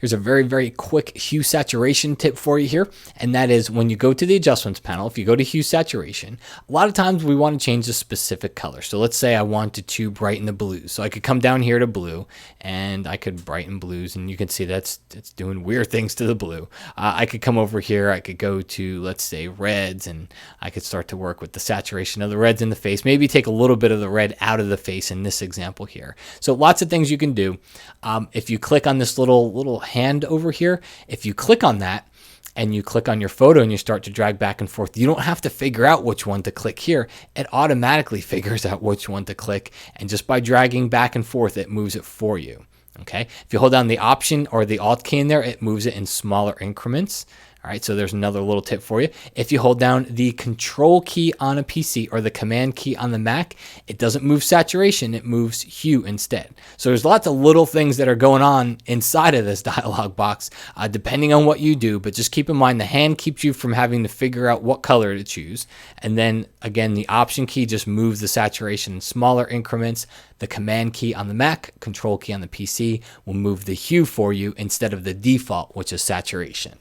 Here's a very, very quick hue saturation tip for you here. And that is when you go to the adjustments panel, if you go to hue saturation, a lot of times we want to change a specific color. So let's say I wanted to brighten the blues. So I could come down here to blue and I could brighten blues, and you can see it's doing weird things to the blue. I could come over here, I could go to, let's say, reds, and I could start to work with the saturation of the reds in the face, maybe take a little bit of the red out of the face in this example here. So lots of things you can do. If you click on this little hand over here, if you click on that and you click on your photo and you start to drag back and forth, you don't have to figure out which one to click here. It automatically figures out which one to click, and just by dragging back and forth, it moves it for you. Okay, if you hold down the Option or the Alt key in there, it moves it in smaller increments. All right, so there's another little tip for you. If you hold down the Control key on a PC or the Command key on the Mac, it doesn't move saturation, it moves hue instead. So there's lots of little things that are going on inside of this dialog box, depending on what you do, but just keep in mind the hand keeps you from having to figure out what color to choose. And then again, the Option key just moves the saturation in smaller increments. The Command key on the Mac, Control key on the PC will move the hue for you instead of the default, which is saturation.